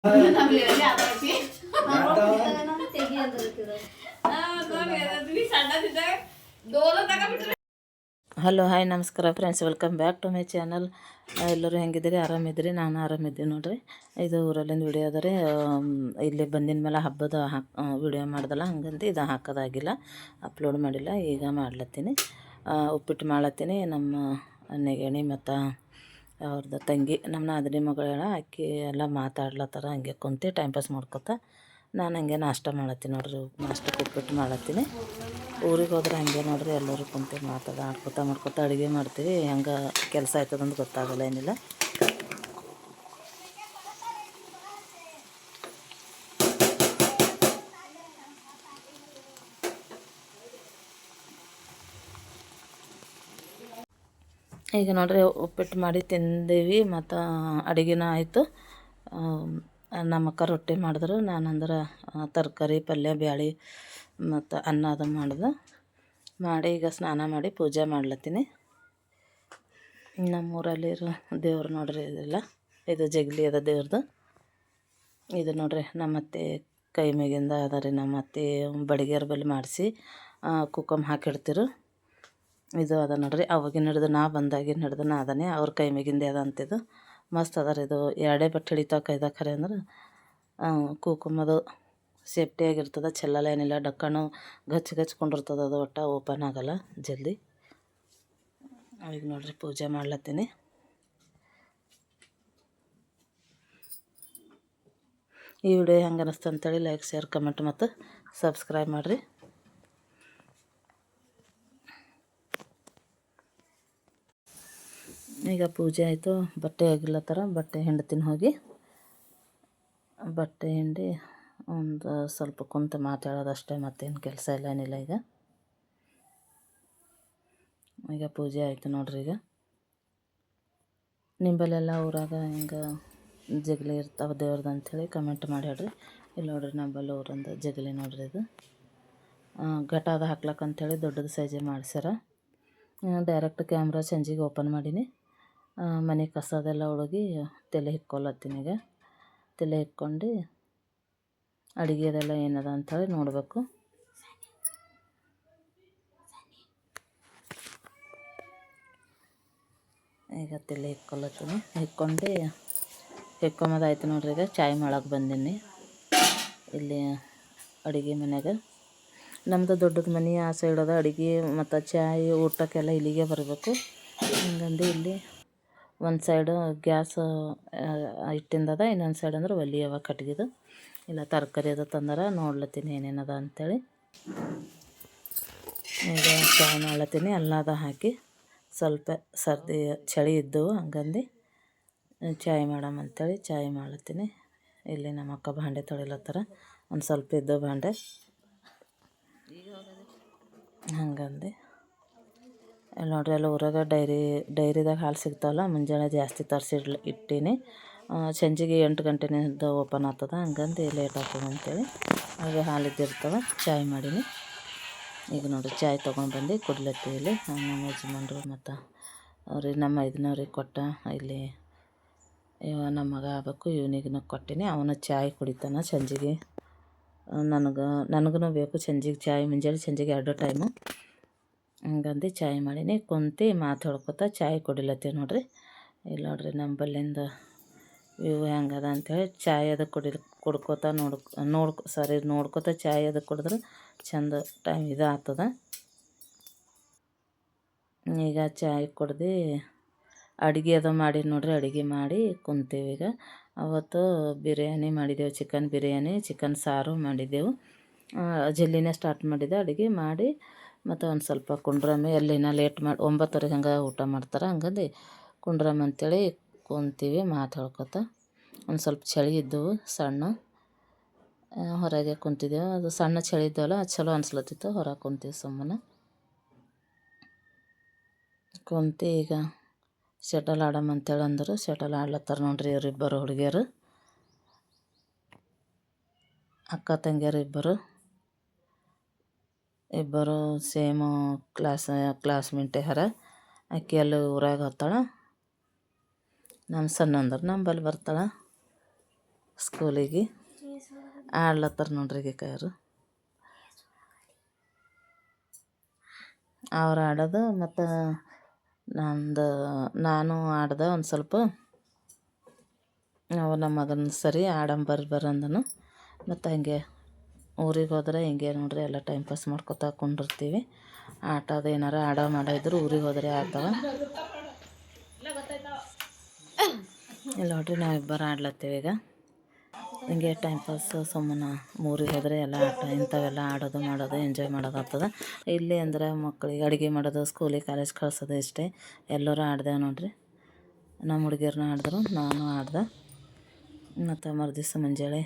Hello hi ನಮಸ್ಕಾರ friends, welcome back to my channel. ಎಲ್ಲರೂ ಹೆಂಗಿದ್ದೀರಿ? ಆರಾಮಿದ್ದೀರಿ? ನಾನು ಆರಾಮಿದ್ದೀನಿ ನೋಡಿರಿ. ಇದು ಊರಲ್ಲಿಂದ ವಿಡಿಯೋ ಅದ ರೀ. ಇಲ್ಲಿ ಬಂದಿನ ಮೇಲೆ ಹಬ್ಬದ ವಿಡಿಯೋ ಮಾಡ್ದಲ್ಲ, ಹಂಗಂತ ಇದು ಹಾಕೋದಾಗಿಲ್ಲ, ಅಪ್ಲೋಡ್ ಮಾಡಿಲ್ಲ. ಈಗ ಮಾಡ್ಲತ್ತೀನಿ, ಉಪ್ಪಿಟ್ಟು ಮಾಡ್ಲತ್ತೀನಿ. ನಮ್ಮ ನೆಗಣಿ ಮತ್ತು ಅವ್ರದ್ದು ತಂಗಿ, ನಮ್ಮ ನಾದಿನಿ ಮಗಳ ಅಕ್ಕಿ ಎಲ್ಲ ಮಾತಾಡ್ಲತ್ತಾರ. ಹಂಗೆ ಕುಂತು ಟೈಮ್ ಪಾಸ್ ಮಾಡ್ಕೊತ ನಾನು ಹಂಗೆ ನಾಷ್ಟ ಮಾಡತ್ತೀನಿ ನೋಡ್ರಿ. ನಾಷ್ಟಕ್ಕೆ ಉಪ್ಪಿಟ್ಟು ಮಾಡತ್ತೀನಿ. ಊರಿಗೆ ಹೋದ್ರೆ ಹಂಗೆ ನೋಡ್ರಿ, ಎಲ್ಲರೂ ಕುಂತು ಮಾಡ್ಕೊತ ಅಡುಗೆ ಮಾಡ್ತೀವಿ. ಹೆಂಗೆ ಕೆಲಸ ಆಯ್ತದಂತ ಗೊತ್ತಾಗಲ್ಲ, ಏನಿಲ್ಲ. ಈಗ ನೋಡ್ರಿ ಉಪ್ಪಿಟ್ಟು ಮಾಡಿ ತಿಂದೀವಿ, ಮತ್ತು ಅಡುಗೆನೂ ಆಯಿತು. ನಮ್ಮ ಅಕ್ಕ ರೊಟ್ಟಿ ಮಾಡಿದ್ರು, ನಾನಂದ್ರೆ ತರಕಾರಿ ಪಲ್ಯ ಬ್ಯಾಳೆ ಮತ್ತು ಅನ್ನ ಅದು ಮಾಡಿ ಈಗ ಸ್ನಾನ ಮಾಡಿ ಪೂಜೆ ಮಾಡ್ಲತ್ತೀನಿ. ನಮ್ಮೂರಲ್ಲಿರೋ ದೇವ್ರು ನೋಡ್ರಿ, ಇದೆಲ್ಲ ಇದು ಜಗಲಿ ಅದ ದೇವ್ರದ್ದು. ಇದು ನೋಡ್ರಿ ನಮ್ಮತ್ತೆ ಕೈ ಮೇಗಿಂದ ಅದ ರೀ. ನಮ್ಮತ್ತೆ ಬಡಿಗೆರ ಬಲ್ಲಿ ಮಾಡಿಸಿ ಕುಕ್ಕಮ್ ಹಾಕಿಡ್ತಿರು. ಇದು ಅದ ನೋಡ್ರಿ, ಅವಾಗಿನ ಹಿಡ್ದು ನಾ ಬಂದಾಗಿನ ಹಿಡ್ದು ನಾ ಅದನ್ನೇ ಅವ್ರ ಕೈ ಮೇಗಿಂದೆ ಅದ ಅಂತಿದ್ದು. ಮಸ್ತ್ ಅದ ರೀ. ಇದು ಎರಡೇ ಬಟ್ಟೆ ಹಿಡಿತಾವೆ ಕೈದಾಗ. ಖರೆ ಅಂದ್ರೆ ಕುಕುಮದು ಸೇಫ್ಟಿಯಾಗಿರ್ತದೆ, ಚೆಲ್ಲಲ್ಲ, ಏನಿಲ್ಲ. ಡಕ್ಕಣು ಗಚ್ಕೊಂಡಿರ್ತದೆ, ಅದು ಒಟ್ಟು ಓಪನ್ ಆಗೋಲ್ಲ ಜಲ್ದಿ. ಈಗ ನೋಡ್ರಿ ಪೂಜೆ ಮಾಡ್ಲತ್ತೀನಿ. ಈ ವಿಡಿಯೋ ಹೆಂಗೆ ಅನ್ನಿಸ್ತು ಅಂತೇಳಿ ಲೈಕ್, ಶೇರ್, ಕಮೆಂಟ್ ಮತ್ತು ಸಬ್ಸ್ಕ್ರೈಬ್ ಮಾಡಿರಿ. ಈಗ ಪೂಜೆ ಆಯಿತು, ಬಟ್ಟೆ ಆಗಿಲ್ಲತ್ತಾರ. ಬಟ್ಟೆ ಹಿಂಡ್ತೀನಿ ಹೋಗಿ. ಬಟ್ಟೆ ಹಿಂಡಿ ಒಂದು ಸ್ವಲ್ಪ ಕುಂತು ಮಾತಾಡೋದಷ್ಟೇ, ಮತ್ತೇನು ಕೆಲಸ ಇಲ್ಲ, ಏನಿಲ್ಲ. ಈಗ ಪೂಜೆ ಆಯಿತು ನೋಡ್ರಿ. ಈಗ ನಿಂಬಲ್ಲೆಲ್ಲ ಊರಾಗ ಹಿಂಗೆ ಜಗಲಿ ಇರ್ತಾವೆ ದೇವ್ರದ್ದು ಅಂಥೇಳಿ ಕಮೆಂಟ್ ಮಾಡಿ ಹೇಳ್ರಿ. ಇಲ್ಲಿ ನೋಡ್ರಿ ನಂಬಲ್ಲಿ ಊರಂದ ಜಗಲಿ ನೋಡ್ರಿ. ಇದು ಘಟ ಅದು ಹಾಕ್ಲಕ್ಕಂಥೇಳಿ ದೊಡ್ಡದು ಸೈಜೆ ಮಾಡ್ಸ್ಯಾರ. ಡೈರೆಕ್ಟ್ ಕ್ಯಾಮ್ರಾ ಸಂಜೆಗೆ ಓಪನ್ ಮಾಡೀನಿ. ಮನೆ ಕಸದೆಲ್ಲ ಹುಡುಗಿ ತಲೆ ಹಿಕ್ಕೊಲತ್ತೀನಿ. ಈಗ ತಲೆ ಹಿಕ್ಕೊಂಡು ಅಡುಗೆದೆಲ್ಲ ಏನದ ಅಂಥೇಳಿ ನೋಡಬೇಕು. ಈಗ ತಲೆ ಹಿಕ್ಕೊಲತ್ತೀನಿ. ಹಿಕ್ಕೊಂಬದಾಯ್ತು ನೋಡ್ರಿ. ಈಗ ಚಾಯ್ ಮಾಡಕ್ಕೆ ಬಂದೀನಿ ಇಲ್ಲಿ ಅಡುಗೆ ಮನೆಯಾಗ. ನಮ್ಮದು ದೊಡ್ಡದು ಮನೆ ಆ ಸೈಡ್ ಅದ. ಅಡುಗೆ ಮತ್ತು ಚಾಯ್ ಊಟಕ್ಕೆಲ್ಲ ಇಲ್ಲಿಗೆ ಬರಬೇಕು. ಹಂಗಂದು ಇಲ್ಲಿ ಒಂದು ಸೈಡು ಗ್ಯಾಸ್ ಇಟ್ಟಿಂದದ, ಇನ್ನೊಂದು ಸೈಡ್ ಅಂದ್ರೆ ಒಲೆ ಅವ ಕಟ್ಗಿದು. ಇಲ್ಲ ತರಕಾರಿ ಅದು ತಂದಾರ, ನೋಡ್ಲತ್ತೀನಿ ಏನೇನದ ಅಂಥೇಳಿ. ಈಗ ಚಾಯ್ ಮಾಡ್ಲತ್ತೀನಿ. ಎಲ್ಲದ ಹಾಕಿ ಸ್ವಲ್ಪ ಸರ್ದಿ ಚಳಿ ಇದ್ದವು, ಹಂಗಂದು ಚಾಯ್ ಮಾಡಮಂತೇಳಿ ಚಾಯ್ ಮಾಡ್ಲತ್ತೀನಿ. ಇಲ್ಲಿ ನಮ್ಮ ಅಕ್ಕ ಭಾಂಡೆ ತೊಳಿಲತ್ತಾರ, ಒಂದು ಸ್ವಲ್ಪ ಇದ್ದವು ಭಾಂಡೆ, ಹಂಗಂದು. ಇಲ್ಲಿ ನೋಡ್ರಿ, ಎಲ್ಲ ಊರಾಗ ಡೈರಿದಾಗ ಹಾಲು ಸಿಗ್ತಾವಲ್ಲ, ಮುಂಜಾನೆ ಜಾಸ್ತಿ ತರಿಸಿ ಇಟ್ಟೀನಿ. ಸಂಜೆಗೆ 8 ಗಂಟೆನಿಂದ ಓಪನ್ ಆಗ್ತದೆ, ಹಂಗಂದು ಲೇಟ್ ಆಗ್ತದೆ ಅಂತೇಳಿ ಹಾಗೆ ಹಾಲು ಇದ್ದಿರ್ತವೆ. ಚಾಯ್ ಮಾಡೀನಿ. ಈಗ ನೋಡಿರಿ ಚಾಯ್ ತೊಗೊಂಡ್ಬಂದು ಕುಡ್ಲತ್ತೀವಿ. ಇಲ್ಲಿ ನಮ್ಮ ಯಜಮಾನ್ರು ಮತ್ತು ಅವ್ರಿಗೆ ನಮ್ಮ ಮೈದನವ್ರಿಗೆ ಕೊಟ್ಟ. ಇಲ್ಲಿ ನಮ್ಮ ಮಗ ಆಗಬೇಕು, ಇವನಿಗೂ ಕೊಟ್ಟಿನಿ. ಅವನು ಚಾಯ್ ಕುಡಿತಾನೆ ಸಂಜೆಗೆ. ನನಗೂ ಬೇಕು ಸಂಜೆಗೆ ಚಾಯ್, ಮುಂಜಾನೆ ಸಂಜೆಗೆ 2 ಟೈಮು. ಹಂಗಂದು ಚಾಯ್ ಮಾಡೀನಿ. ಕುಂತು ಮಾತಾಡ್ಕೊತ ಚಾಯ್ ಕುಡಿಲತ್ತೀವಿ ನೋಡ್ರಿ. ಇಲ್ಲಿ ನೋಡ್ರಿ ನಮ್ಮ ಬಲ್ಲಿಂದ ಇವು ಹೆಂಗದ ಅಂಥೇಳಿ ಚಾಯ್ ಅದು ಕುಡ್ಕೋತ ನೋಡ್ಕೊತ ಚಾಯ್ ಅದು ಕುಡಿದ್ರೆ ಚಂದ ಟೈಮ್ ಇದು ಆಗ್ತದ. ಈಗ ಚಾಯ್ ಕುಡ್ದು ಅಡುಗೆ ಅದು ಮಾಡಿ ನೋಡ್ರಿ. ಅಡುಗೆ ಮಾಡಿ ಕುಂತೀವಿ ಈಗ. ಅವತ್ತು ಬಿರಿಯಾನಿ ಮಾಡಿದ್ದೆವು, ಚಿಕನ್ ಬಿರಿಯಾನಿ, ಚಿಕನ್ ಸಾರು ಮಾಡಿದ್ದೆವು. ಜಲ್ದಿನೇ ಸ್ಟಾರ್ಟ್ ಮಾಡಿದ್ದೆ ಅಡುಗೆ ಮಾಡಿ. ಮತ್ತು ಒಂದು ಸ್ವಲ್ಪ ಕುಂಡ್ರಮ್ಮೆ ಎಲ್ಲಿನ ಲೇಟ್ ಮಾಡಿ 9 ಹಂಗೆ ಊಟ ಮಾಡ್ತಾರೆ, ಹಂಗಂದು ಕುಂಡ್ರಮ್ಮ ಅಂಥೇಳಿ ಕುಂತೀವಿ ಮಾತಾಡ್ಕೊತ. ಒಂದು ಸ್ವಲ್ಪ ಚಳಿ ಇದ್ದವು, ಸಣ್ಣ ಹೊರಗೆ ಕುಂತಿದ್ದೆವು. ಅದು ಸಣ್ಣ ಚಳಿ ಇದ್ದವಲ್ಲ, ಅದು ಚಲೋ ಅನ್ಸ್ಲತ್ತಿತ್ತು. ಹೊರಗೆ ಕುಂತೀವಿ ಸುಮ್ಮನೆ ಕುಂತು. ಈಗ ಶಟಲ್ ಆಡಮಂತೇಳಿ ಅಂದರು. ಶಟಲ್ ಆಡ್ಲತ್ತಾರ ನೋಡ್ರಿ ಇವರಿಬ್ಬರು ಹುಡುಗಿಯರು, ಅಕ್ಕ ತಂಗಿಯರು ಇಬ್ಬರು ಸೇಮು ಕ್ಲಾಸ್ಮೇಟೇ ಹರ. ಆಕೆ ಅಲ್ಲಿ ಊರಾಗ ಹೋಗ್ತಾಳೆ. ನಮ್ಮ ಸಣ್ಣಂದ್ರೆ ನಮ್ಮ ಬಲ್ಲಿ ಬರ್ತಾಳೆ. ಸ್ಕೂಲಿಗೆ ಆಡ್ಲತ್ತಾರ ನೋಡ್ರಿ ಈಗ ಕಾರು ಅವ್ರು ಆಡೋದು. ಮತ್ತು ನಾನು ಆಡ್ದೆ ಒಂದು ಸ್ವಲ್ಪ. ನಮ್ಮ ಮಗನ ಸರಿ ಆಡಂಬರ್ರಿ ಅಂದನು. ಮತ್ತು ಹಂಗೆ ಊರಿಗೆ ಹೋದ್ರೆ ಹಿಂಗೆ ನೋಡ್ರಿ ಎಲ್ಲ ಟೈಮ್ ಪಾಸ್ ಮಾಡ್ಕೊತಾ ಕುಂಡಿರ್ತೀವಿ. ಆಟ ಅದು ಏನಾರ ಮಾಡೋ ಇದ್ರೆ ಊರಿಗೆ ಹೋದರೆ ಆಗ್ತಾವ. ಇಲ್ಲ ನೋಡ್ರಿ ನಾವಿಬ್ಬರು ಆಡ್ಲತ್ತೀವಿ ಈಗ. ಹಿಂಗೆ ಟೈಮ್ ಪಾಸ್ ಸುಮ್ಮನೆ ಊರಿಗೆ ಹೋದರೆ ಎಲ್ಲ ಆಟ ಇಂಥವೆಲ್ಲ ಆಡೋದು ಮಾಡೋದು ಎಂಜಾಯ್ ಮಾಡೋದು ಆಗ್ತದೆ. ಇಲ್ಲಿ ಅಂದ್ರೆ ಮಕ್ಳಿಗೆ ಅಡುಗೆ ಮಾಡೋದು, ಸ್ಕೂಲಿಗೆ ಕಾಲೇಜ್ ಕಳ್ಸೋದು ಇಷ್ಟೇ. ಎಲ್ಲರೂ ಆಡ್ದೇವು ನೋಡ್ರಿ. ನಮ್ಮ ಹುಡುಗಿಯರನ್ನ ಆಡಿದ್ರು, ನಾನು ಆಡ್ದೆ. ಮತ್ತು ಮರುದಿವ್ಸ ಮುಂಜಾನೆ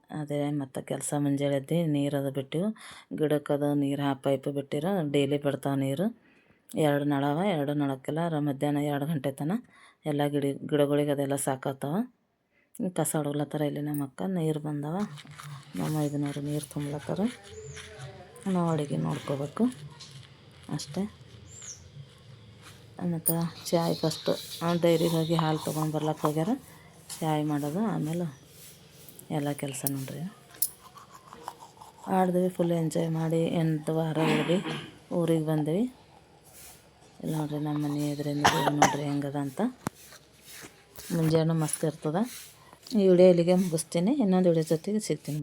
ಅದೇ ಮತ್ತು ಕೆಲಸ ಮುಂಜಾನೆ ಎದ್ದು ನೀರದು ಬಿಟ್ಟಿವು. ಗಿಡಕ್ಕದು ನೀರು ಪೈಪ್ ಬಿಟ್ಟಿರೋ ಡೈಲಿ ಬಿಡ್ತಾವೆ ನೀರು. 2 ನಳವ. 2 ನಳಕ್ಕೆಲ್ಲ ಮಧ್ಯಾಹ್ನ 2 ಗಂಟೆ ತನಕ ಎಲ್ಲ ಗಿಡಗಳಿಗೆ ಅದೆಲ್ಲ ಸಾಕಾಗ್ತಾವ. ಕಸ ಹೊಡ್ಲತ್ತಾರ ಇಲ್ಲಿ ನಮ್ಮ ಅಕ್ಕ. ನೀರು ಬಂದವ, ನಮ್ಮ 500 ನೀರು ತುಂಬಲತ್ತಾರ. ನಾವು ಅಡುಗೆ ನೋಡ್ಕೋಬೇಕು ಅಷ್ಟೇ. ಮತ್ತು ಚಾಯ್ ಫಸ್ಟು ಡೈರಿಗೆ ಹೋಗಿ ಹಾಲು ತೊಗೊಂಬರ್ಲಕ್ಕೆ ಹೋಗ್ಯಾರ. ಚಾಯ್ ಮಾಡೋದು ಆಮೇಲೆ ಎಲ್ಲ ಕೆಲಸ ನೋಡ್ರಿ. ಆಡಿದ್ವಿ, ಫುಲ್ ಎಂಜಾಯ್ ಮಾಡಿ 8 ವಾರ ಹೋಗಿ ಊರಿಗೆ ಬಂದ್ವಿ. ಇಲ್ಲಿ ನೋಡ್ರಿ ನಮ್ಮ ಮನೆ ಎದುರಿಂದ ನೋಡ್ರಿ ಹೆಂಗದ ಅಂತ. ಮುಂಜಾನೆ ಮಸ್ತ್ ಇರ್ತದೆ. ಈ ವಿಡಿಯೋ ಇಲ್ಲಿಗೆ ಮುಗಿಸ್ತೀನಿ. ಇನ್ನೊಂದು ವಿಡಿಯೋ ಜೊತೆಗೆ ಸಿಗ್ತೀನಿ.